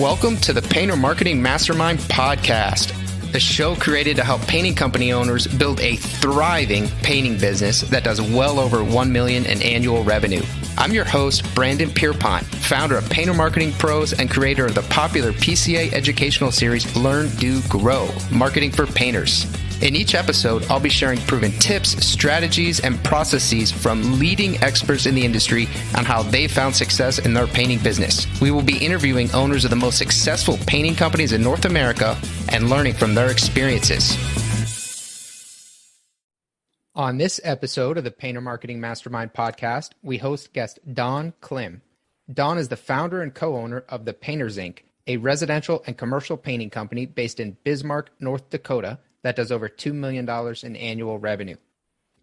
Welcome to the Painter Marketing Mastermind podcast, a show created to help painting company owners build a thriving painting business that does well over $1 million in annual revenue. I'm your host, Brandon Pierpont, founder of Painter Marketing Pros and creator of the popular PCA educational series, Learn, Do, Grow, Marketing for Painters. In each episode, I'll be sharing proven tips, strategies, and processes from leading experts in the industry on how they found success in their painting business. We will be interviewing owners of the most successful painting companies in North America and learning from their experiences. On this episode of the Painter Marketing Mastermind podcast, we host guest Don Klym. Don is the founder and co-owner of the Painters Inc., a residential and commercial painting company based in Bismarck, North Dakota, that does over $2 million in annual revenue.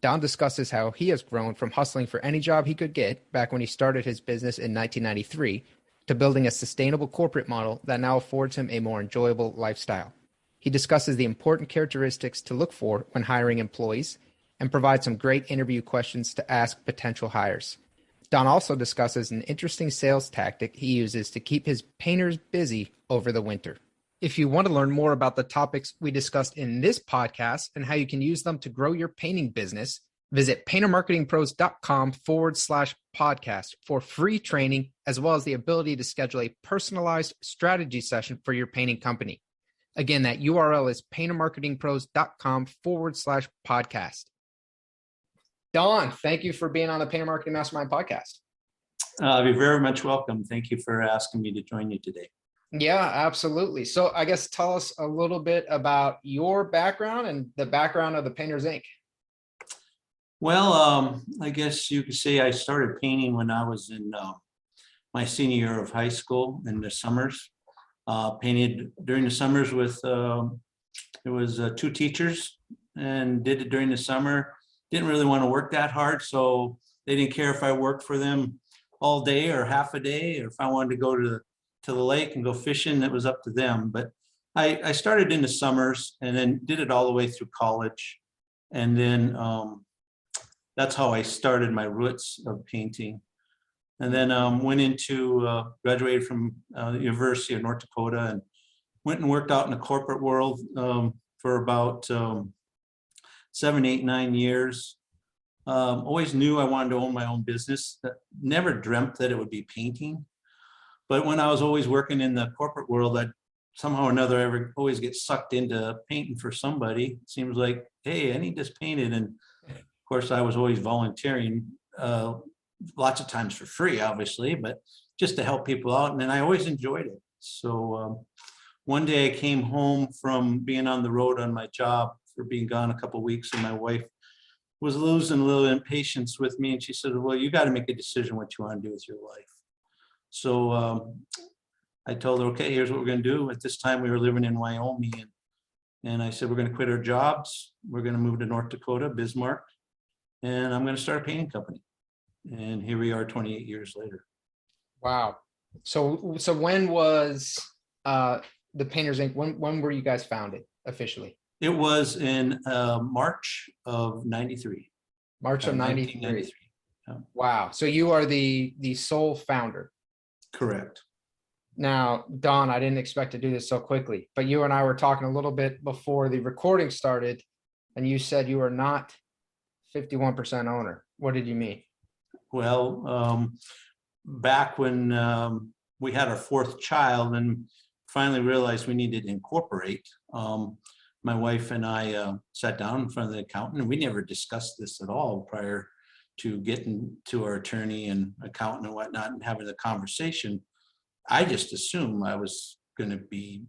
Don discusses how he has grown from hustling for any job he could get back when he started his business in 1993 to building a sustainable corporate model that now affords him a more enjoyable lifestyle. He discusses the important characteristics to look for when hiring employees and provides some great interview questions to ask potential hires. Don also discusses an interesting sales tactic he uses to keep his painters busy over the winter. If you want to learn more about the topics we discussed in this podcast and how you can use them to grow your painting business, visit paintermarketingpros.com/podcast for free training, as well as the ability to schedule a personalized strategy session for your painting company. Again, that URL is paintermarketingpros.com/podcast. Don, thank you for being on the Painter Marketing Mastermind podcast. You're very much welcome. Thank you for asking me to join you today. Yeah, absolutely. So I guess tell us a little bit about your background and the background of the Painters Inc. Well, I guess you could say I started painting when I was in my senior year of high school in the summers. Painted during the summers with, it was 2 teachers, and did it during the summer. Didn't really want to work that hard, so they didn't care if I worked for them all day or half a day, or if I wanted to go to the lake and go fishing. It was up to them. But I started in the summers and then did it all the way through college. And then that's how I started my roots of painting. And then went into, graduated from the University of North Dakota and went and worked out in the corporate world for about 7, 8, 9 years. Always knew I wanted to own my own business. Never dreamt that it would be painting. But when I was always working in the corporate world, I'd somehow or another always get sucked into painting for somebody. It seems like, hey, I need this painted. And of course, I was always volunteering, lots of times for free, obviously, but just to help people out. And then I always enjoyed it. So one day I came home from being on the road on my job for being gone a couple of weeks, and my wife was losing a little impatience with me. And she said, well, you got to make a decision what you want to do with your life. So I told her, okay, here's what we're going to do. At this time, we were living in Wyoming, and I said, we're going to quit our jobs. We're going to move to North Dakota, Bismarck, and I'm going to start a painting company. And here we are 28 years later. Wow. So when was the Painters Inc., when were you guys founded officially? It was in March of 93. March of 93. 1993. Yeah. Wow. So you are the sole founder. Correct. Now, Don, I didn't expect to do this so quickly, but you and I were talking a little bit before the recording started, and you said you are not 51% owner. What did you mean? Well, back when we had our 4th child and finally realized we needed to incorporate, my wife and I sat down in front of the accountant, and we never discussed this at all prior to getting to our attorney and accountant and whatnot and having the conversation. I just assumed I was going to be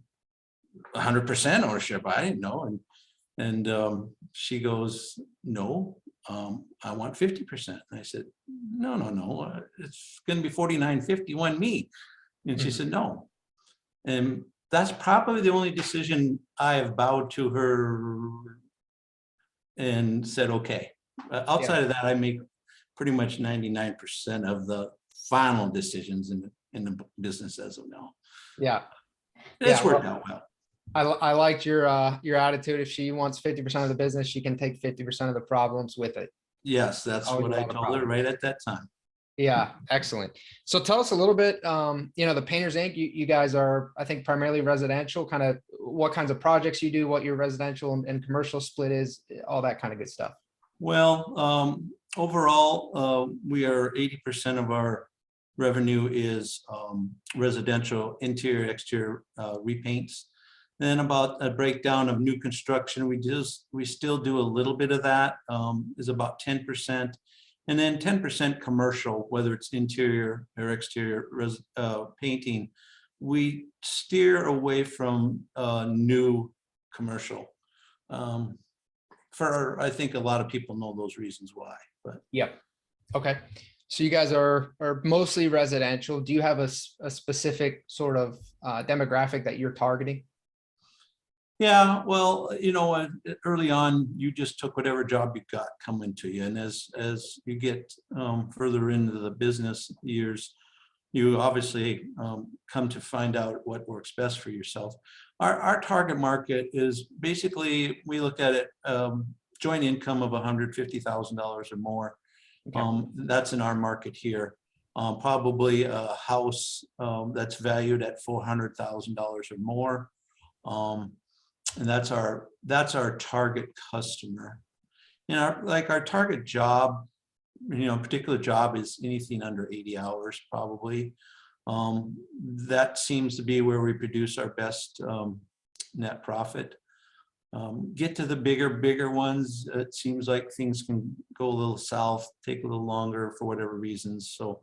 100% ownership. I didn't know. And she goes, no, I want 50%. And I said, no, it's going to be 49-51 me. And she said, no. And that's probably the only decision I have bowed to her and said, okay. Outside of that, I make pretty much 99% of the final decisions in the business as of now. Yeah. It's worked out well. I liked your attitude. If she wants 50% of the business, she can take 50% of the problems with it. Yes, that's what I told her right at that time. Yeah, excellent. So tell us a little bit, the Painters Inc., you guys are, I think, primarily residential, kind of what kinds of projects you do, what your residential and commercial split is, all that kind of good stuff. Well, overall, we are 80% of our revenue is residential interior, exterior repaints. Then about a breakdown of new construction, we still do a little bit of that, is about 10%. And then 10% commercial, whether it's interior or exterior painting. We steer away from new commercial. I think a lot of people know those reasons why, but. Yep. Okay. So you guys are mostly residential. Do you have a specific sort of demographic that you're targeting? Yeah, well, early on, you just took whatever job you got coming to you. And as you get further into the business years, you obviously come to find out what works best for yourself. Our target market is basically, we look at it, joint income of $150,000 or more. Okay. That's in our market here. Probably a house that's valued at $400,000 or more. And that's our target customer. Like our target job, particular job is anything under 80 hours probably. That seems to be where we produce our best net profit. Get to the bigger ones, it seems like things can go a little south, take a little longer for whatever reasons. So,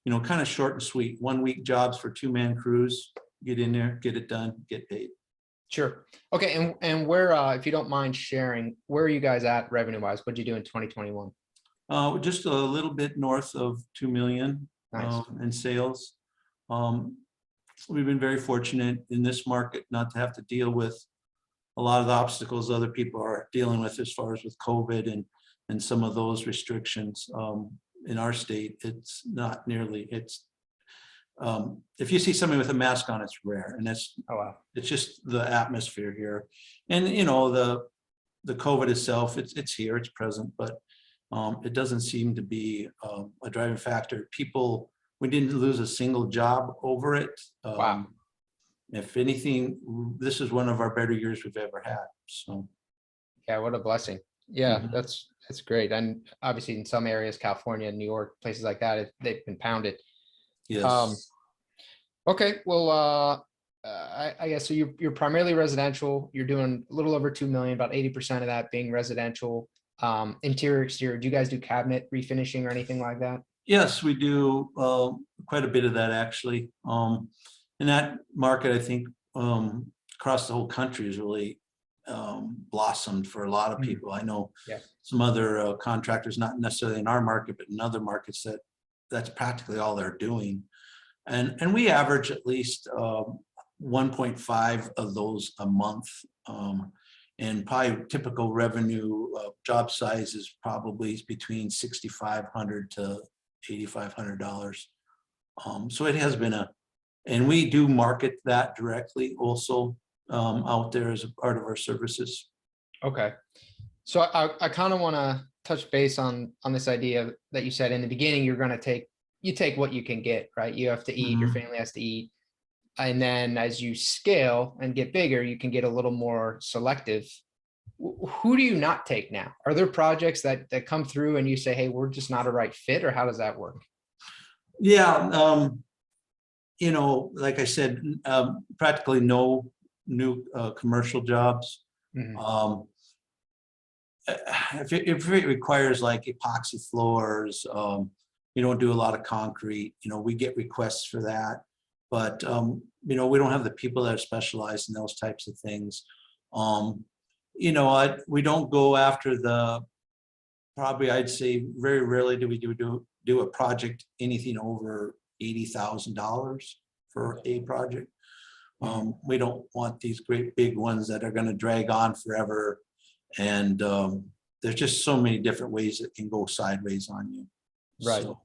kind of short and sweet, 1 week jobs for 2-man crews, get in there, get it done, get paid. Sure. Okay. And where, if you don't mind sharing, where are you guys at revenue wise? What did you do in 2021? Just a little bit north of 2 million Nice. in sales. We've been very fortunate in this market not to have to deal with a lot of the obstacles other people are dealing with as far as with COVID and some of those restrictions. In our state, it's not nearly, if you see somebody with a mask on, it's rare, and it's just the atmosphere here. And the COVID itself, it's here, it's present, but it doesn't seem to be a driving factor. We didn't lose a single job over it. Wow. If anything, this is one of our better years we've ever had. So yeah, what a blessing. Yeah, that's great. And obviously in some areas, California, New York, places like that, they've been pounded. Yes. Okay, well, I guess so. You're primarily residential. You're doing a little over 2 million, about 80% of that being residential. Interior, exterior. Do you guys do cabinet refinishing or anything like that? Yes, we do quite a bit of that actually. And that market, I think, across the whole country is really blossomed for a lot of people. I know some other contractors, not necessarily in our market, but in other markets that's practically all they're doing. And we average at least 1.5 of those a month. And probably typical revenue job size is probably between $6,500 to $8,500. So it has been and we do market that directly also out there as a part of our services. Okay. So I kind of want to touch base on this idea that you said in the beginning, you're going to take what you can get, right? You have to eat, your family has to eat. And then as you scale and get bigger, you can get a little more selective. Who do you not take now? Are there projects that come through and you say, hey, we're just not a right fit, or how does that work? Yeah. Like I said, practically no new commercial jobs. If it requires like epoxy floors, you don't do a lot of concrete, we get requests for that, but we don't have the people that are specialized in those types of things. We don't go after probably I'd say very rarely do we do a project anything over $80,000 for a project. We don't want these great big ones that are going to drag on forever. And there's just so many different ways it can go sideways on you. Right. So.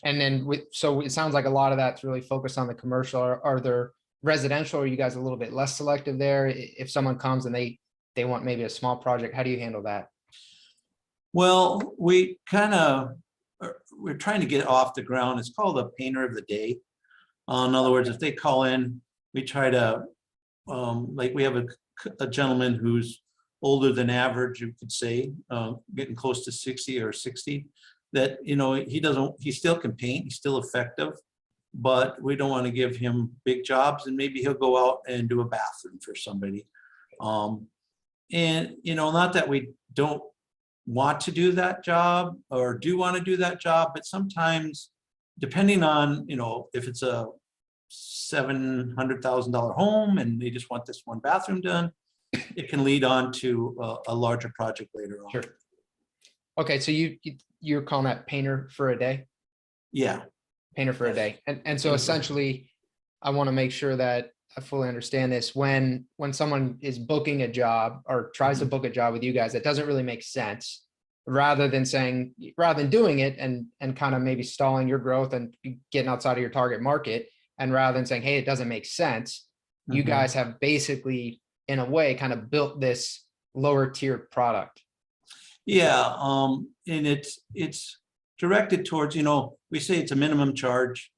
And then so it sounds like a lot of that's really focused on the commercial. Are there residential? Are you guys a little bit less selective there? If someone comes and they want maybe a small project, how do you handle that? Well, we kind of we're trying to get off the ground. It's called a painter of the day. In other words, if they call in, we try to, like we have a gentleman who's older than average, you could say, getting close to 60 or 60, that, he still can paint, he's still effective, but we don't want to give him big jobs, and maybe he'll go out and do a bathroom for somebody. And, not that we don't want to do that job or do want to do that job, but sometimes depending on, if it's a $700,000 home and they just want this one bathroom done, it can lead on to a larger project later on. Sure. Okay, so you're calling that painter for a day? Yeah. Painter for a day. And so essentially, I want to make sure that I fully understand this. When someone is booking a job or tries to book a job with you guys, that doesn't really make sense. Rather than doing it and kind of maybe stalling your growth and getting outside of your target market, and rather than saying, hey, it doesn't make sense, you guys have basically, in a way, kind of built this lower tier product. Yeah, and it's directed towards, we say it's a minimum charge.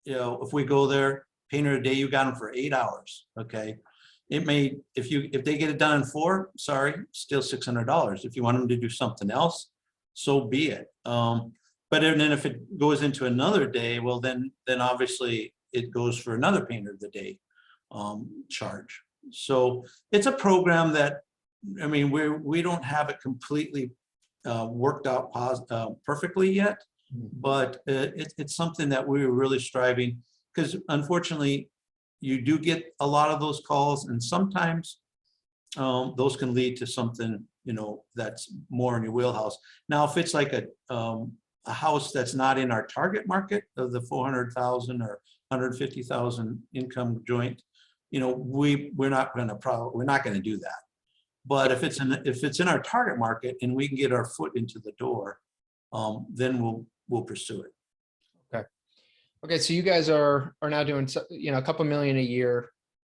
If we go there, painter a day, you got them for 8 hours. Okay. It may, if they get it done in 4, sorry, still $600. If you want them to do something else, so be it. But then if it goes into another day, well, then obviously it goes for another painter of the day charge. So it's a program that, we don't have it completely worked out perfectly yet, but it's something that we're really striving, because unfortunately you do get a lot of those calls, and sometimes those can lead to something, that's more in your wheelhouse. Now, if it's like a house that's not in our target market of the 400,000 or 150,000 income joint, we're not going to do that. But if it's in our target market and we can get our foot into the door, then we'll pursue it. Okay. So you guys are now doing, a couple million a year.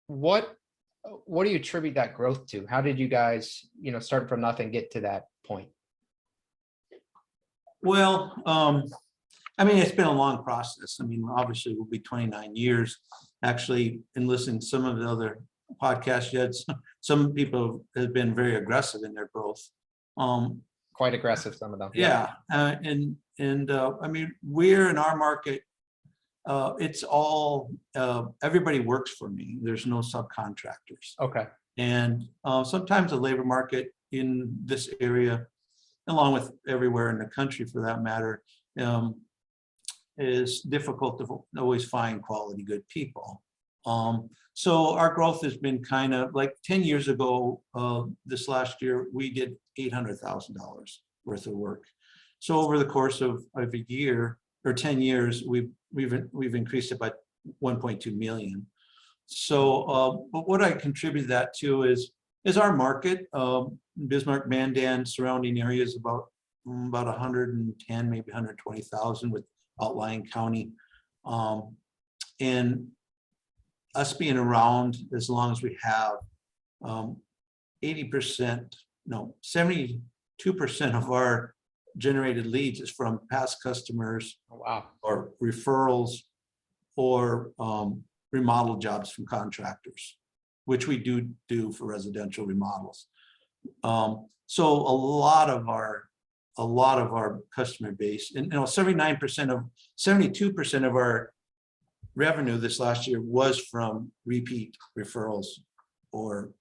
What do you attribute that growth to? How did you guys, start from nothing, get to that point? Well, it's been a long process. Obviously it will be 29 years. Actually, in listening to some of the other podcasts yet, some people have been very aggressive in their growth. Quite aggressive, some of them. Yeah. We're in our market. It's all, everybody works for me. There's no subcontractors. Okay. And sometimes the labor market in this area, along with everywhere in the country for that matter, is difficult to always find quality, good people. So our growth has been kind of like 10 years ago, this last year, we did $800,000 worth of work. So over the course of a year or 10 years, we've increased it by 1.2 million. So, but what I contribute that to is our market, Bismarck, Mandan, surrounding areas, about 110, maybe 120,000 with outlying county. And us being around as long as we have, 72% of our generated leads is from past customers. Oh, wow. Or referrals, or remodel jobs from contractors, which we do for residential remodels. So a lot of our customer base, and 72% of our revenue this last year was from repeat referrals or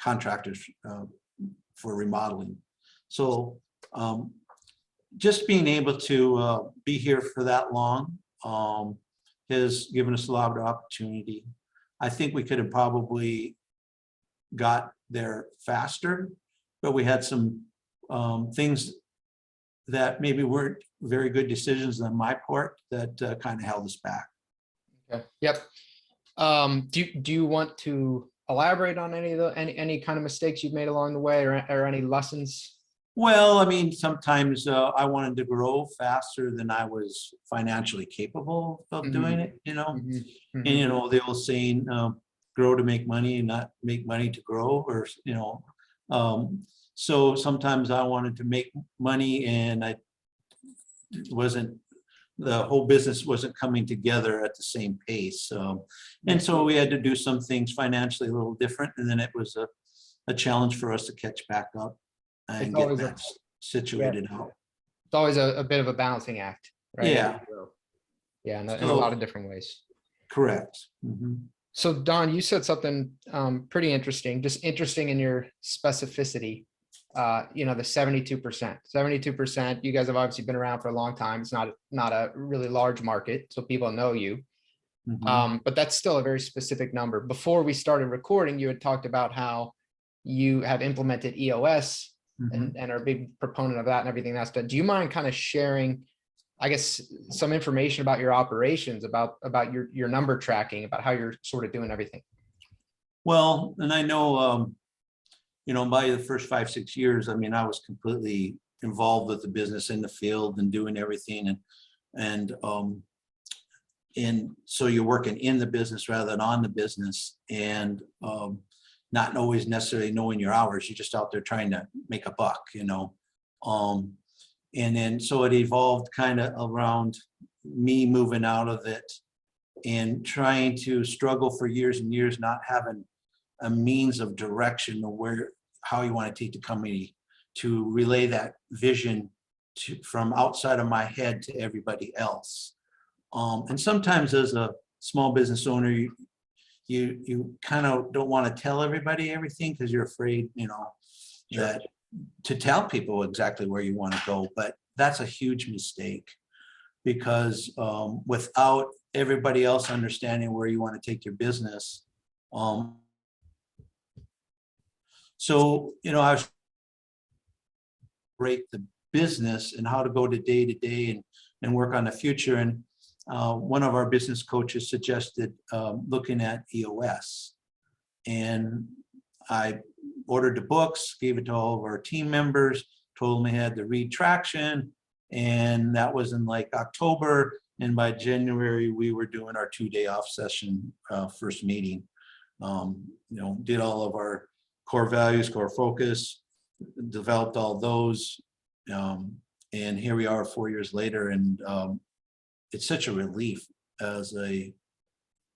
contractors for remodeling. So just being able to be here for that long has given us a lot of opportunity. I think we could have probably got there faster, but we had some things that maybe weren't very good decisions on my part that kind of held us back. Okay. Yep. Do you want to elaborate on any kind of mistakes you've made along the way, or any lessons? Well, sometimes I wanted to grow faster than I was financially capable of doing it, and the old saying, grow to make money and not make money to grow, or so sometimes I wanted to make money and I the whole business wasn't coming together at the same pace. So, and so we had to do some things financially a little different. And then it was a challenge for us to catch back up and It's get always that situated out. it's always a bit of a balancing act, right? Yeah. Yeah, in a So- lot of different ways. Correct. Mhm. So Don, you said something pretty interesting, just interesting in your specificity. The 72%, 72%, you guys have obviously been around for a long time. It's not a really large market, so people know you. Mhm. But that's still a very specific number. Before we started recording, you had talked about how you have implemented EOS Mhm. and are a big proponent of that and everything else. But do you mind kind of sharing, I guess, some information about your operations, about your number tracking, about how you're sort of doing everything? Well, and I know, by the first 5-6 years, I mean, I was completely involved with the business in the field and doing everything. And so you're working in the business rather than on the business, and not always necessarily knowing your hours. You're just out there trying to make a buck. And then so it evolved kind of around me moving out of it and trying to struggle for years and years, not having a means of direction of how you want to take the company, to relay that vision from outside of my head to everybody else. And sometimes as a small business owner, you kind of don't want to tell everybody everything because you're afraid, that to tell people exactly where you want to go. But that's a huge mistake, because without everybody else understanding where you want to take your business. I was rate the business and how to go to day and work on the future. And one of our business coaches suggested looking at EOS. And I ordered the books, gave it to all of our team members, told them they had to read traction. And that was in like October. And by January, we were doing our 2-day off session, first meeting. Did all of our core values, core focus, developed all those. And here we are 4 years later. And it's such a relief as a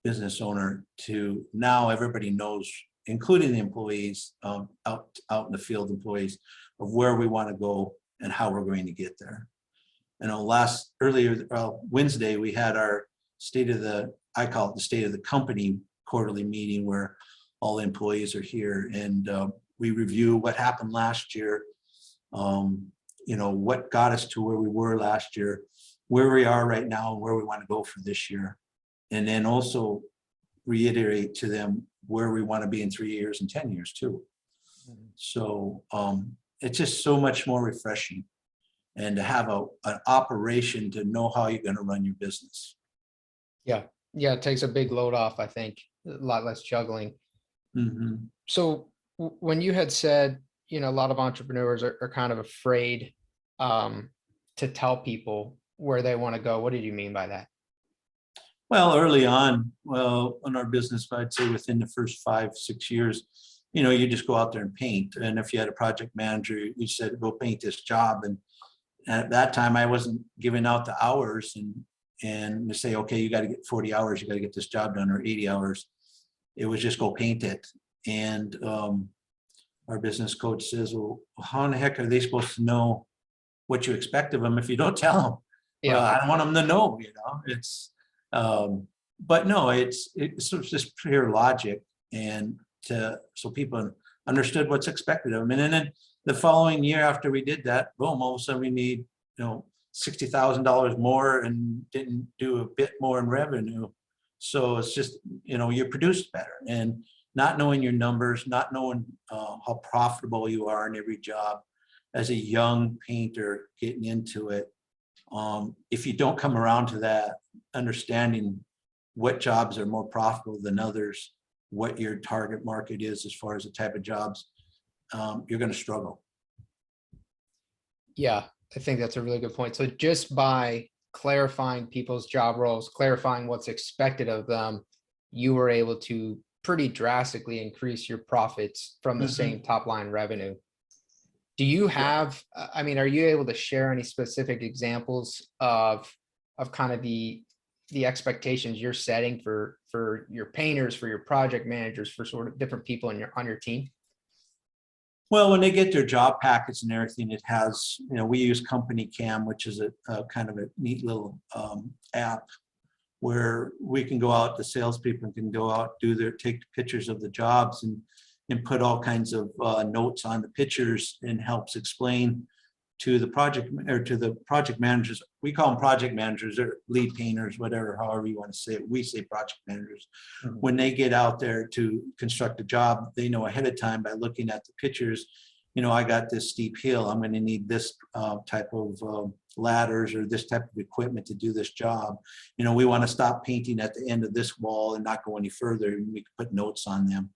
business owner to now everybody knows, including the employees, out in the field employees, of where we want to go and how we're going to get there. Earlier Wednesday, we had our I call it the state of the company quarterly meeting, where all the employees are here, and we review what happened last year, what got us to where we were last year, where we are right now, and where we want to go for this year. And then also reiterate to them where we want to be in 3 years and 10 years too. So it's just so much more refreshing, and to have an operation to know how you're going to run your business. Yeah. It takes a big load off, I think, a lot less juggling. Mm-hmm. So when you had said, a lot of entrepreneurs are kind of afraid to tell people where they want to go, what did you mean by that? Well, early on, in our business, I'd say within the first 5-6 years, you just go out there and paint. And if you had a project manager, you said, go paint this job. And at that time, I wasn't giving out the hours and to say, okay, you got to get 40 hours, you got to get this job done, or 80 hours. It was just go paint it. And our business coach says, well, how in the heck are they supposed to know what you expect of them if you don't tell them? Yeah. Well, I don't want them to know, it's, but no, it's sort of just pure logic, and so people understood what's expected of them. And then the following year after we did that, boom, all of a sudden we need, $60,000 more and didn't do a bit more in revenue. So it's just, you produced better, and not knowing your numbers, not knowing how profitable you are in every job as a young painter getting into it. If you don't come around to that, understanding what jobs are more profitable than others, what your target market is as far as the type of jobs, you're going to struggle. Yeah, I think that's a really good point. So just by clarifying people's job roles, clarifying what's expected of them, you were able to pretty drastically increase your profits from the same top line revenue. Do you have, I mean, are you able to share any specific examples of kind of the expectations you're setting for your painters, for your project managers, for sort of different people on your team? Well, when they get their job packets and everything, it has, we use Company Cam, which is a kind of a neat little app where we can go out, the salespeople can go out, take pictures of the jobs and put all kinds of notes on the pictures, and helps explain to the project managers. We call them project managers or lead painters, whatever, however you want to say it. We say project managers. Mm-hmm. When they get out there to construct a job, they know ahead of time by looking at the pictures, I got this steep hill. I'm going to need this type of ladders or this type of equipment to do this job. We want to stop painting at the end of this wall and not go any further. And we can put notes on them.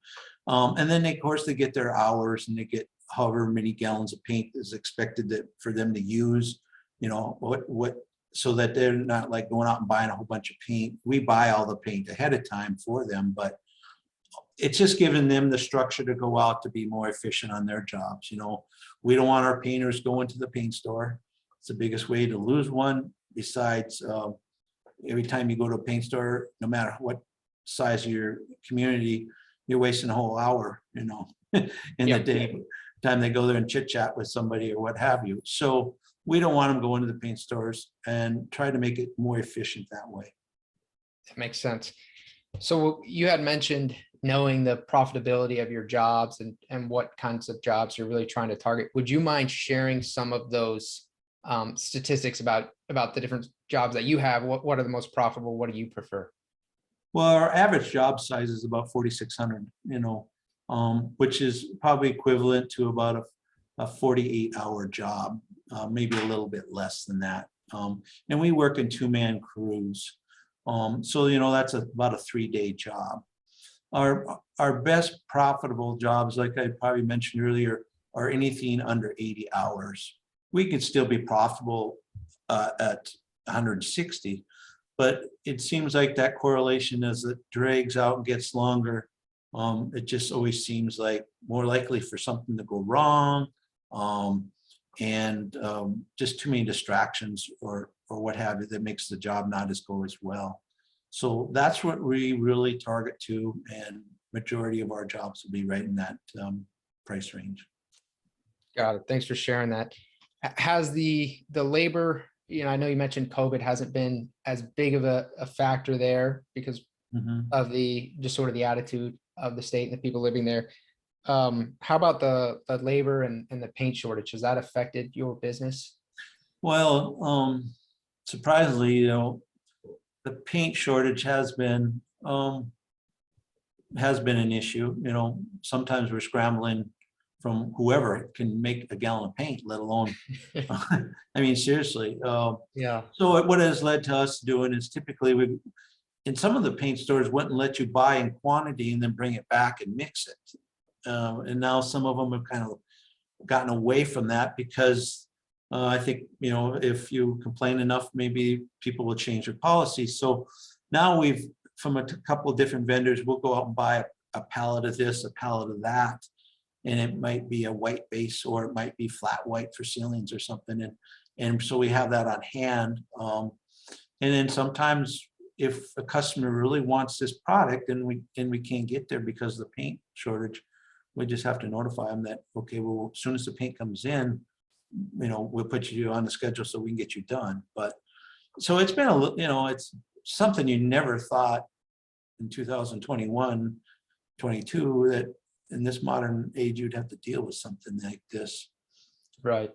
And then, of course, they get their hours, and they get however many gallons of paint is expected for them to use, so that they're not like going out and buying a whole bunch of paint. We buy all the paint ahead of time for them, but it's just giving them the structure to go out to be more efficient on their jobs. We don't want our painters going to the paint store. It's the biggest way to lose one. Besides, every time you go to a paint store, no matter what size of your community, you're wasting a whole hour, in the day, time they go there and chit chat with somebody or what have you. So we don't want them going to the paint stores, and try to make it more efficient that way. That makes sense. So you had mentioned knowing the profitability of your jobs and what kinds of jobs you're really trying to target. Would you mind sharing some of those statistics about the different jobs that you have? What are the most profitable? What do you prefer? Well, our average job size is about 4,600, which is probably equivalent to about a 48-hour job, maybe a little bit less than that. And we work in 2-man crews. So, that's about a 3-day job. Our best profitable jobs, like I probably mentioned earlier, are anything under 80 hours. We can still be profitable at 160, but it seems like that correlation, as it drags out and gets longer, it just always seems like more likely for something to go wrong, and just too many distractions or what have you, that makes the job not go as well. So that's what we really target to, and majority of our jobs will be right in that price range. Got it. Thanks for sharing that. Has the labor, I know you mentioned COVID hasn't been as big of a factor there because of just sort of the attitude of the state and the people living there. How about the labor and the paint shortage? Has that affected your business? Well, surprisingly, the paint shortage has been an issue. Sometimes we're scrambling from whoever can make a gallon of paint, let alone, I mean, seriously. Yeah. So what has led to us doing is typically in some of the paint stores wouldn't let you buy in quantity and then bring it back and mix it. And now some of them have kind of gotten away from that because I think, if you complain enough, maybe people will change their policy. So now from a couple of different vendors, we'll go out and buy a pallet of this, a pallet of that. And it might be a white base, or it might be flat white for ceilings or something. And so we have that on hand. And then sometimes if a customer really wants this product and we can't get there because of the paint shortage, we just have to notify them that, okay, well, as soon as the paint comes in, we'll put you on the schedule so we can get you done. But so it's been it's something you never thought in 2021, 22, that in this modern age, you'd have to deal with something like this. Right.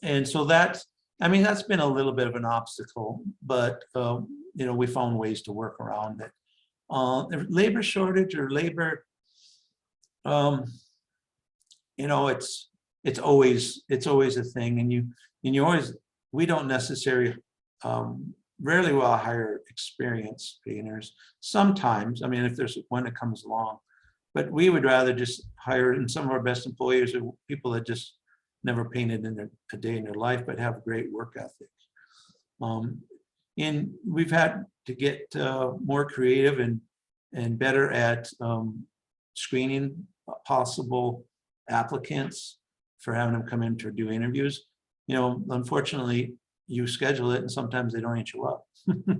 And so that's been a little bit of an obstacle, but, we found ways to work around it. Labor shortage or labor, it's always a thing. And we don't necessarily, rarely will I hire experienced painters. Sometimes, if there's one that comes along, but we would rather just hire, and some of our best employees are people that just never painted a day in their life, but have great work ethic. And we've had to get more creative and better at screening possible applicants for having them come in to do interviews. Unfortunately, you schedule it and sometimes they don't show up.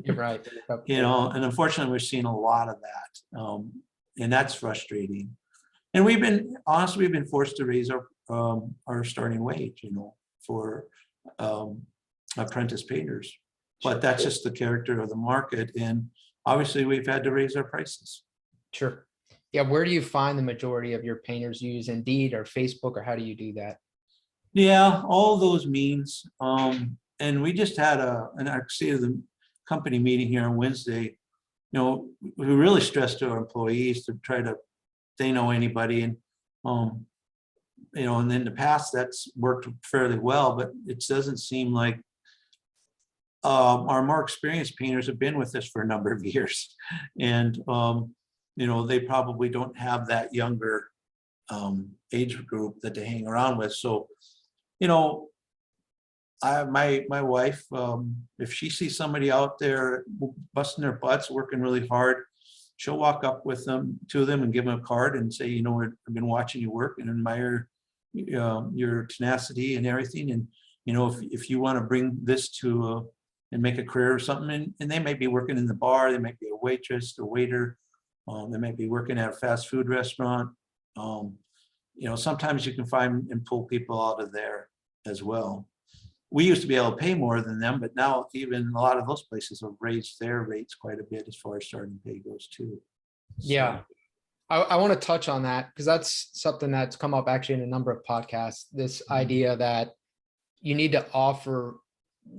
You're right. And unfortunately, we're seeing a lot of that. And that's frustrating. And we've been forced to raise our starting wage, for apprentice painters. But that's just the character of the market. And obviously, we've had to raise our prices. Sure. Yeah. Where do you find the majority of your painters? Use Indeed or Facebook, or how do you do that? Yeah, all those means. And we just had an actually the company meeting here on Wednesday. We really stressed to our employees to try to, they know anybody, and and in the past that's worked fairly well, but it doesn't seem like our more experienced painters have been with us for a number of years, and they probably don't have that younger age group that they hang around with. So, my wife, if she sees somebody out there busting their butts, working really hard, she'll walk up to them and give them a card and say, I've been watching you work and admire your tenacity and everything. And, if you want to bring this to and make a career or something, and they might be working in the bar, they might be a waitress, a waiter, they might be working at a fast food restaurant. Sometimes you can find and pull people out of there as well. We used to be able to pay more than them, but now even a lot of those places have raised their rates quite a bit as far as starting pay goes too. Yeah. I want to touch on that because that's something that's come up actually in a number of podcasts. This idea that you need to offer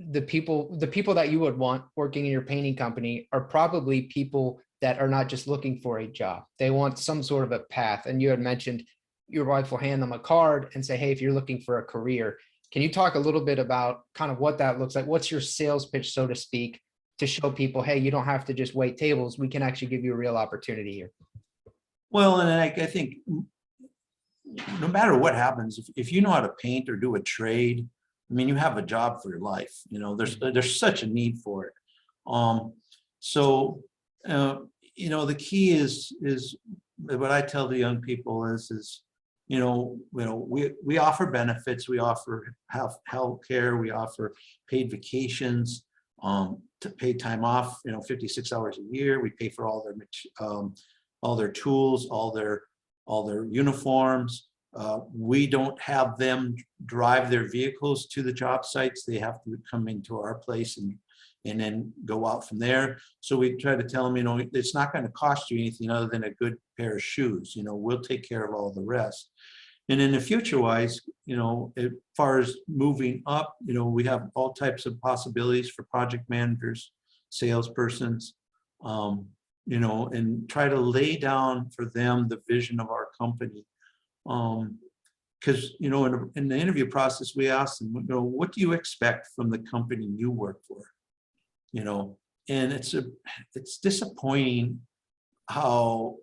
the people that you would want working in your painting company are probably people that are not just looking for a job. They want some sort of a path. And you had mentioned your wife will hand them a card and say, hey, if you're looking for a career, can you talk a little bit about kind of what that looks like? What's your sales pitch, so to speak, to show people, hey, you don't have to just wait tables. We can actually give you a real opportunity here. Well, and I think no matter what happens, if you know how to paint or do a trade, you have a job for your life. There's such a need for it. The key is what I tell the young people is we offer benefits, we offer health care, we offer paid vacations, to paid time off, 56 hours a year. We pay for all their tools, all their uniforms. We don't have them drive their vehicles to the job sites. They have to come into our place and then go out from there. So we try to tell them, it's not going to cost you anything other than a good pair of shoes. We'll take care of all the rest. And in the future wise, as far as moving up, we have all types of possibilities for project managers, salespersons, and try to lay down for them the vision of our company. Because, in the interview process, we ask them, what do you expect from the company you work for? And it's disappointing how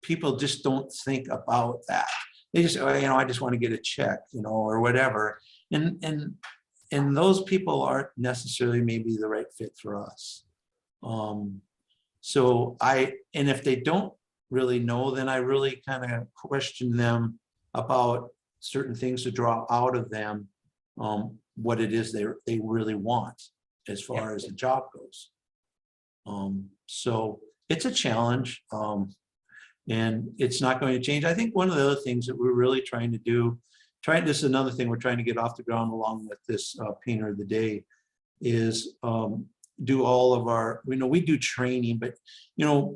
people just don't think about that. They just, I just want to get a check, or whatever. And those people aren't necessarily maybe the right fit for us. And if they don't really know, then I really kind of question them about certain things to draw out of them, what it is they really want as far as the job goes. So it's a challenge, and it's not going to change. I think one of the other things that we're really trying to do, this is another thing we're trying to get off the ground along with this Painter of the Day, is do all of our, we do training, but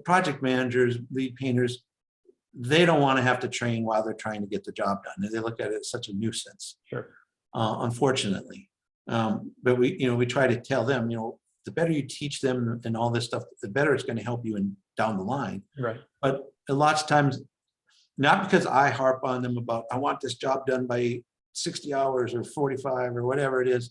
project managers, lead painters, they don't want to have to train while they're trying to get the job done. They look at it as such a nuisance. Sure. Unfortunately. But we try to tell them, the better you teach them and all this stuff, the better it's going to help you down the line. Right. But a lot of times, not because I harp on them about, I want this job done by 60 hours or 45 or whatever it is,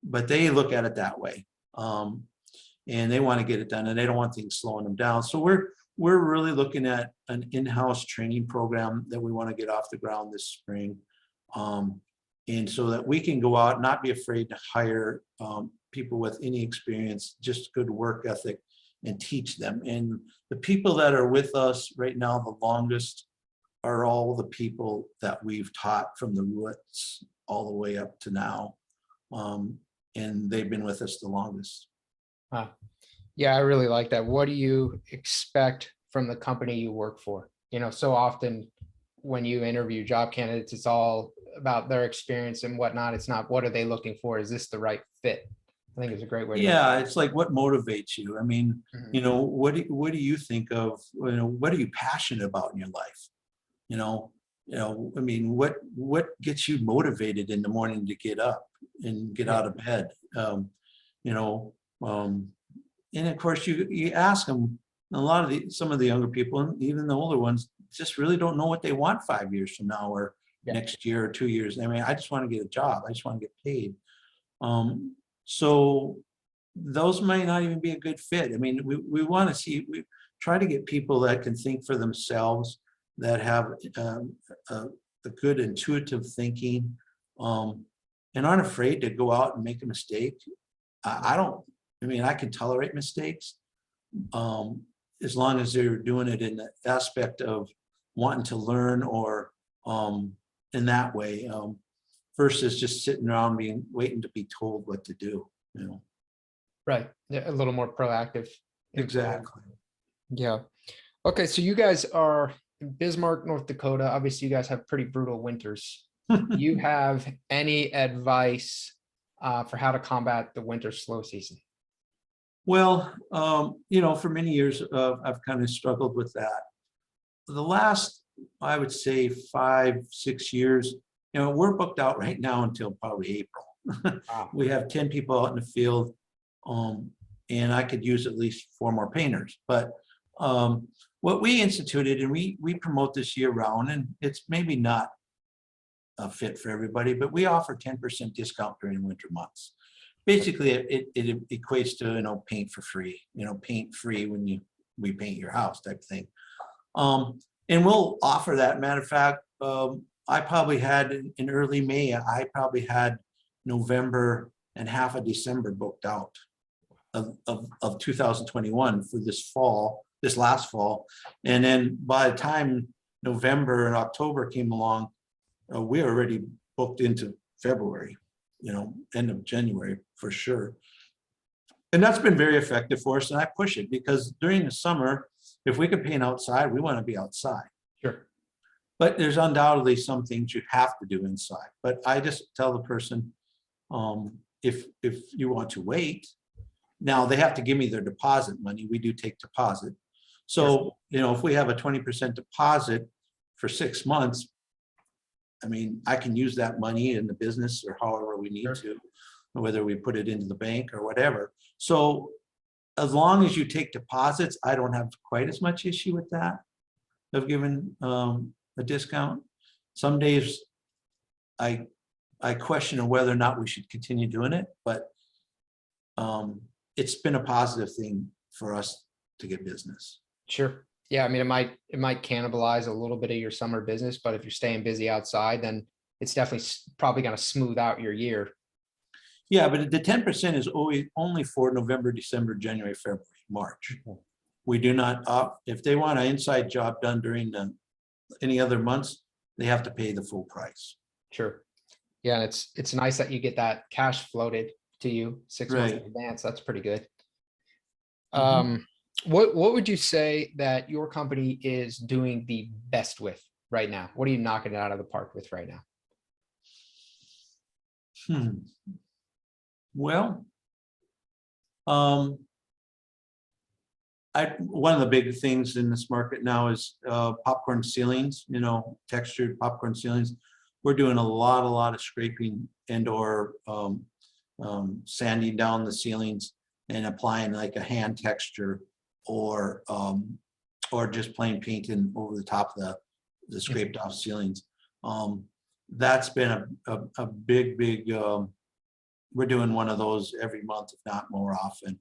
but they look at it that way. And they want to get it done, and they don't want things slowing them down. So we're really looking at an in-house training program that we want to get off the ground this spring. And so that we can go out and not be afraid to hire people with any experience, just good work ethic, and teach them. And the people that are with us right now the longest are all the people that we've taught from the roots all the way up to now. And they've been with us the longest. Huh. Yeah, I really like that. What do you expect from the company you work for? So often when you interview job candidates, it's all about their experience and whatnot. It's not, what are they looking for? Is this the right fit? I think it's a great way to. Yeah, it's like, what motivates you? I mean, Mhm. what do you think of, what are you passionate about in your life? I mean, what gets you motivated in the morning to get up and get Yeah. out of bed? You know, and of course you ask them, some of the younger people, and even the older ones, just really don't know what they want 5 years from now or Yeah. next year or 2 years. I mean, I just want to get a job. I just want to get paid. So those might not even be a good fit. I mean, we want to we try to get people that can think for themselves, that have a good intuitive thinking, and aren't afraid to go out and make a mistake. I mean, I can tolerate mistakes, as long as they're doing it in the aspect of wanting to learn, or in that way, versus just sitting around waiting to be told what to do. Right. Yeah, a little more proactive. Exactly. Yeah. Okay. So you guys are in Bismarck, North Dakota. Obviously, you guys have pretty brutal winters. Do you have any advice for how to combat the winter slow season? Well, for many years, I've kind of struggled with that. The last, I would say 5-6 years, we're booked out right now until probably April. Wow. We have 10 people out in the field, and I could use at least 4 more painters. But what we instituted, and we promote this year round, and it's maybe not a fit for everybody, but we offer 10% discount during winter months. Basically, it equates to, paint for free, paint free when we paint your house type thing. And we'll offer that. Matter of fact, I probably had in early May, I probably had November and half of December booked out of 2021 for this last fall. And then by the time November and October came along, we were already booked into February, end of January for sure. And that's been very effective for us. And I push it because during the summer, if we can paint outside, we want to be outside. Sure. But there's undoubtedly some things you have to do inside. But I just tell the person, if you want to wait, now they have to give me their deposit money. We do take deposit. So, if we have a 20% deposit for 6 months, I mean, I can use that money in the business or however we need to, whether we put it into the bank or whatever. So as long as you take deposits, I don't have quite as much issue with that, of giving a discount. Some days I question whether or not we should continue doing it, but it's been a positive thing for us to get business. Sure. Yeah. I mean, it might cannibalize a little bit of your summer business, but if you're staying busy outside, then it's definitely probably going to smooth out your year. Yeah, but the 10% is always only for November, December, January, February, March. We do not, if they want an inside job done during any other months, they have to pay the full price. Sure. Yeah. And it's nice that you get that cash floated to you 6 months in Right. advance. That's pretty good. Mhm. What would you say that your company is doing the best with right now? What are you knocking it out of the park with right now? Well, one of the big things in this market now is popcorn ceilings, textured popcorn ceilings. We're doing a lot of scraping and or sanding down the ceilings and applying like a hand texture or just plain painting over the top of the scraped off ceilings. That's been a big, we're doing one of those every month, if not more often.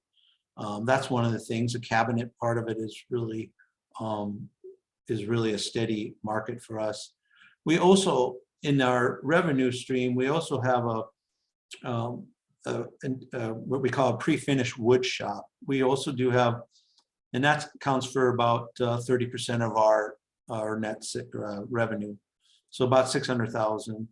That's one of the things. The cabinet part of it is really a steady market for us. We also, in our revenue stream, we also have what we call a pre-finished wood shop. We also do have, and that accounts for about 30% of our our net revenue. So about 600,000.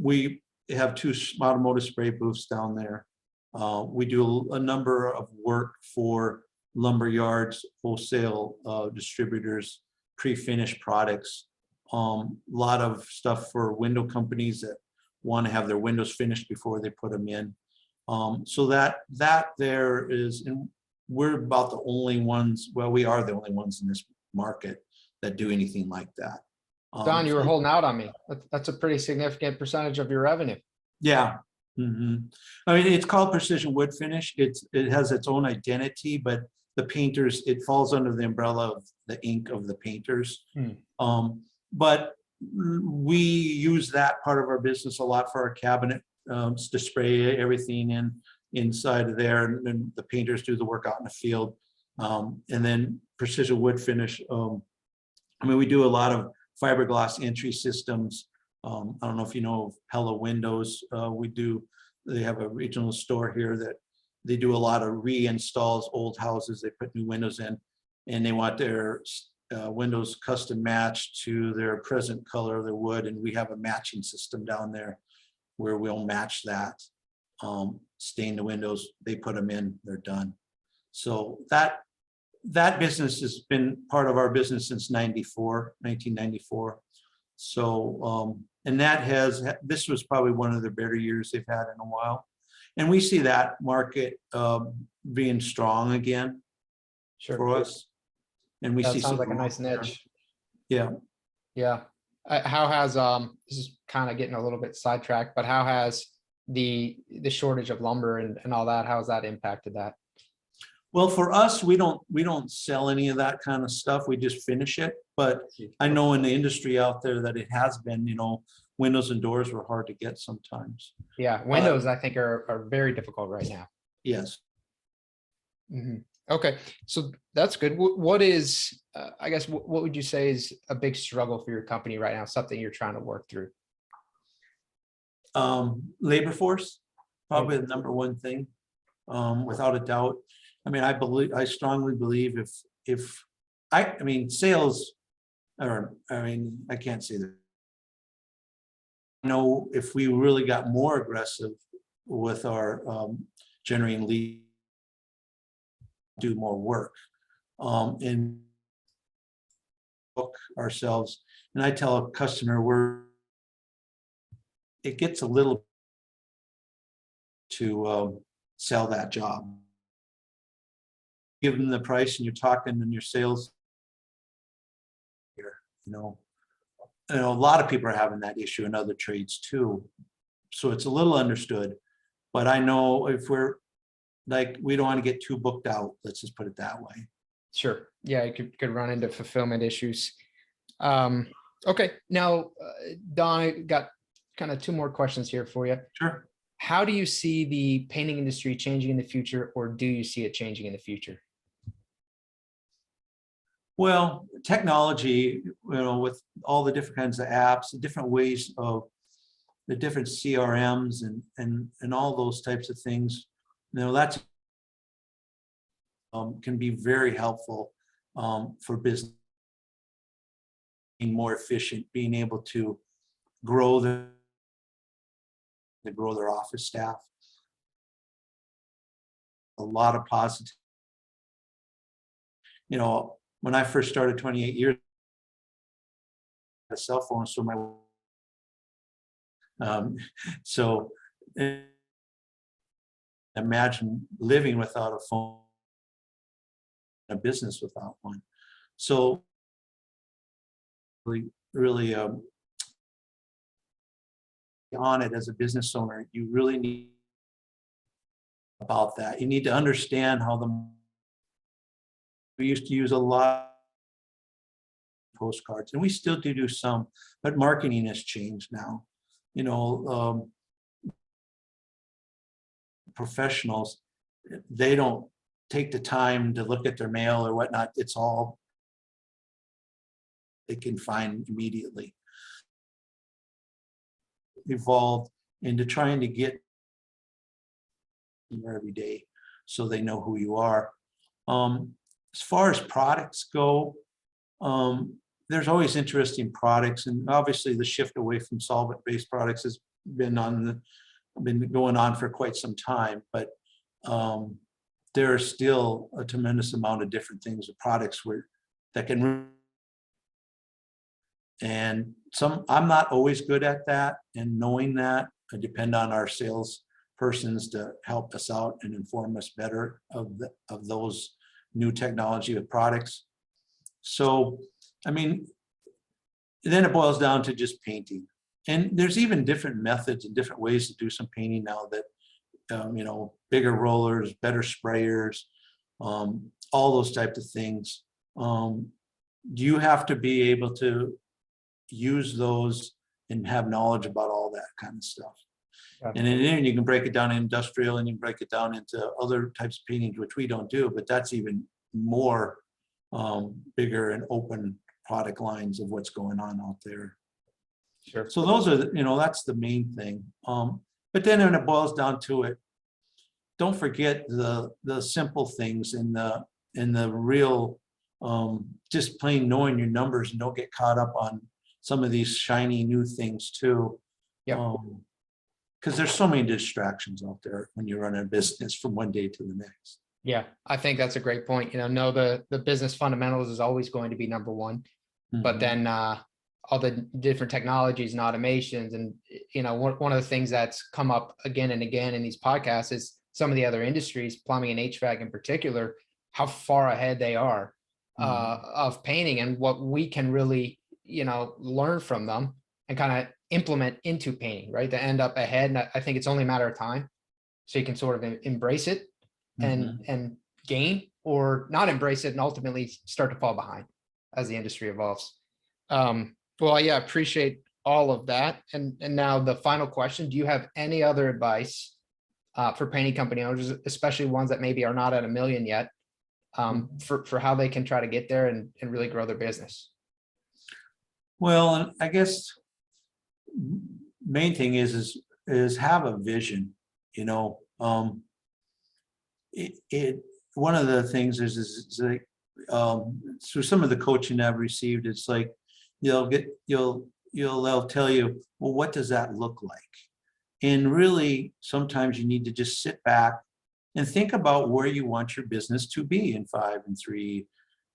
We have 2 automotive spray booths down there. We do a number of work for lumber yards, wholesale distributors, pre-finished products. A lot of stuff for window companies that want to have their windows finished before they put them in. So that there is, and we're about the only ones, well, we are the only ones in this market that do anything like that. Don, you were holding out on me. That's a pretty significant percentage of your revenue. Yeah. I mean, it's called precision wood finish. It has its own identity, but the painters, it falls under the umbrella of the ink of the painters. But we use that part of our business a lot for our cabinet to spray everything inside of there, and then the painters do the work out in the field. And then precision wood finish. I mean, we do a lot of fiberglass entry systems. I don't know if you know of Pella Windows. They have a regional store here that they do a lot of reinstalls, old houses. They put new windows in, and they want their windows custom matched to their present color of their wood. And we have a matching system down there where we'll match that, stain the windows, they put them in, they're done. So that business has been part of our business since 1994. So, and this was probably one of the better years they've had in a while. And we see that market being strong again for us. And we see sounds like a nice niche. Yeah. Yeah. How has, this is kind of getting a little bit sidetracked, but how has the shortage of lumber and all that, how has that impacted that? Well, for us, we don't sell any of that kind of stuff. We just finish it. But I know in the industry out there that it has been, windows and doors were hard to get sometimes. Yeah, windows I think are very difficult right now. Yes. Okay, so that's good. What is, I guess, what would you say is a big struggle for your company right now? Something you're trying to work through? Labor force, probably the number one thing, without a doubt. I mean, I strongly believe sales, I can't say that. If we really got more aggressive with our generating leads, do more work, and book ourselves. And I tell a customer it gets a little to sell that job. Give them the price, and you're talking, and your sales here, a lot of people are having that issue in other trades too. So it's a little understood, but I know if we don't want to get too booked out. Let's just put it that way. Sure. Yeah, you could run into fulfillment issues. Okay. Now, Don, I got kind of 2 more questions here for you. Sure. How do you see the painting industry changing in the future, or do you see it changing in the future? Well, technology, with all the different kinds of apps, the different ways of the different CRMs and all those types of things, that's can be very helpful for business, being more efficient, being able to grow their office staff. A lot of positive. When I first started 28 years, a cell phone, so imagine living without a phone, a business without one. So really on it as a business owner, you really need about that. You need to understand how we used to use a lot of postcards, and we still do some, but marketing has changed now. Professionals, they don't take the time to look at their mail or whatnot. It's all they can find immediately. Evolved into trying to get every day so they know who you are. As far as products go, there's always interesting products, and obviously the shift away from solvent-based products has been going on for quite some time, but there are still a tremendous amount of different things, of products that can, and I'm not always good at that, and knowing that, I depend on our sales persons to help us out and inform us better of those new technology with products. So, I mean, then it boils down to just painting. And there's even different methods and different ways to do some painting now that, bigger rollers, better sprayers, all those types of things. You have to be able to use those and have knowledge about all that kind of stuff. And then you can break it down in industrial, and you can break it down into other types of paintings, which we don't do, but that's even more bigger and open product lines of what's going on out there. Sure. So those are, that's the main thing. But then when it boils down to it, don't forget the simple things and the real, just plain knowing your numbers, and don't get caught up on some of these shiny new things too. Yeah. Because there's so many distractions out there when you run a business from one day to the next. Yeah, I think that's a great point. Know the business fundamentals is always going to be number one, but then all the different technologies and automations, and one of the things that's come up again and again in these podcasts is some of the other industries, plumbing and HVAC in particular, how far ahead they are of painting, and what we can really learn from them and kind of implement into painting, right, to end up ahead. And I think it's only a matter of time, so you can sort of embrace it and gain, or not embrace it and ultimately start to fall behind as the industry evolves. Well, yeah, appreciate all of that. And now the final question: do you have any other advice for painting company owners, especially ones that maybe are not at $1 million yet, for how they can try to get there and really grow their business? Well, I guess main thing is have a vision. One of the things is like, through some of the coaching I've received, it's like they'll tell you, well, what does that look like? And really, sometimes you need to just sit back and think about where you want your business to be in 5 and 3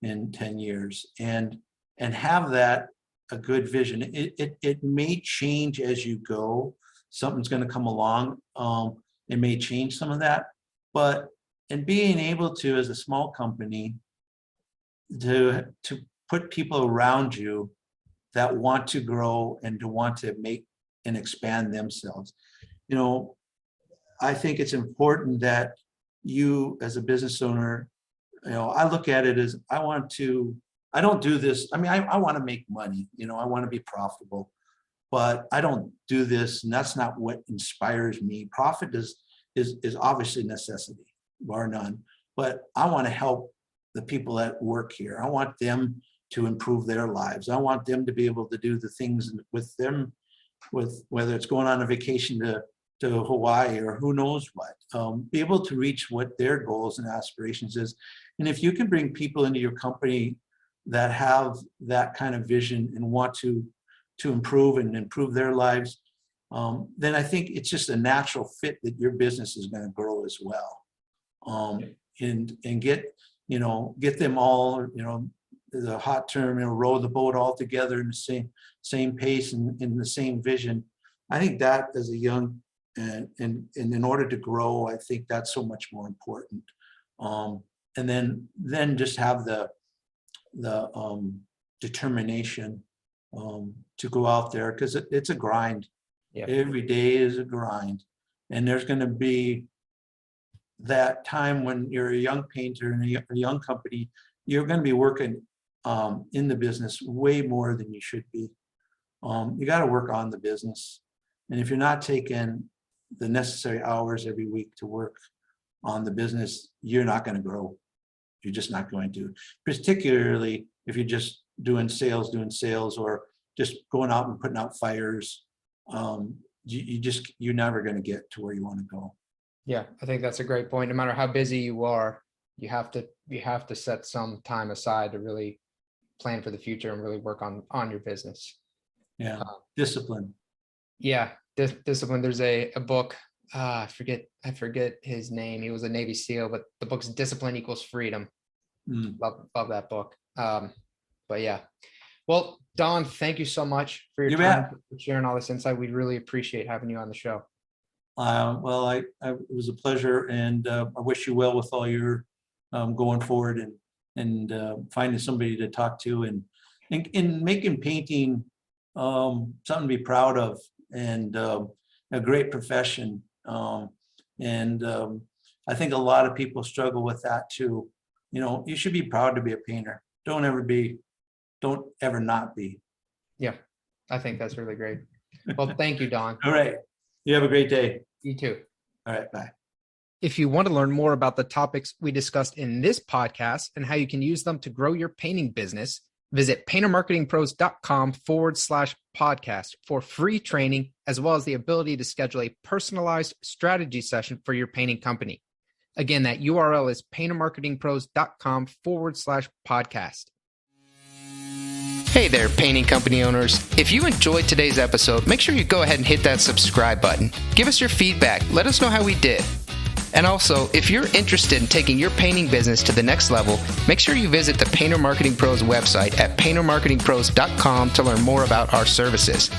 and 10 years, and have that a good vision. It may change as you go. Something's going to come along. It may change some of that, but and being able to, as a small company, to put people around you that want to grow and to want to make and expand themselves. I think it's important that you, as a business owner, I look at it as I don't do this. I mean, I want to make money, I want to be profitable, but I don't do this, and that's not what inspires me. Profit is obviously necessity, bar none, but I want to help the people that work here. I want them to improve their lives. I want them to be able to do the things with them, with whether it's going on a vacation to Hawaii or who knows what, be able to reach what their goals and aspirations is. And if you can bring people into your company that have that kind of vision and want to improve their lives, then I think it's just a natural fit that your business is going to grow as well. And get them all, the hot term, row the boat all together in the same pace and in the same vision. I think that as a young, and in order to grow, I think that's so much more important. And then just have the determination to go out there, because it's a grind. Yeah. Every day is a grind, and there's going to be that time when you're a young painter in a young company, you're going to be working in the business way more than you should be. You got to work on the business, and if you're not taking the necessary hours every week to work on the business, you're not going to grow. You're just not going to, particularly if you're just doing sales, or just going out and putting out fires. You're never going to get to where you want to go. Yeah, I think that's a great point. No matter how busy you are, you have to set some time aside to really plan for the future and really work on your business. Yeah. Discipline. Yeah. Discipline. There's a book. I forget his name. He was a Navy SEAL, but the book's Discipline Equals Freedom. Love that book. But yeah. Well, Don, thank you so much for your time, for sharing all this insight. We really appreciate having you on the show. Well, it was a pleasure, and I wish you well with all your going forward and finding somebody to talk to and making painting something to be proud of and a great profession. And I think a lot of people struggle with that too. You should be proud to be a painter. Don't ever not be. Yeah, I think that's really great. Well, thank you, Don. All right. You have a great day. You too. All right. Bye. If you want to learn more about the topics we discussed in this podcast and how you can use them to grow your painting business, visit paintermarketingpros.com/podcast for free training, as well as the ability to schedule a personalized strategy session for your painting company. Again, that URL is paintermarketingpros.com/podcast. Hey there, painting company owners. If you enjoyed today's episode, make sure you go ahead and hit that subscribe button. Give us your feedback. Let us know how we did. And also, if you're interested in taking your painting business to the next level, make sure you visit the Painter Marketing Pros website at paintermarketingpros.com to learn more about our services.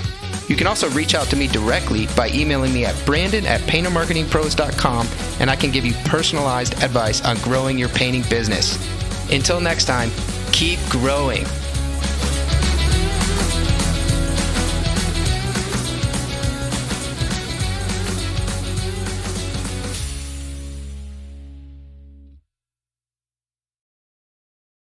You can also reach out to me directly by emailing me at brandon@paintermarketingpros.com, and I can give you personalized advice on growing your painting business. Until next time, keep growing.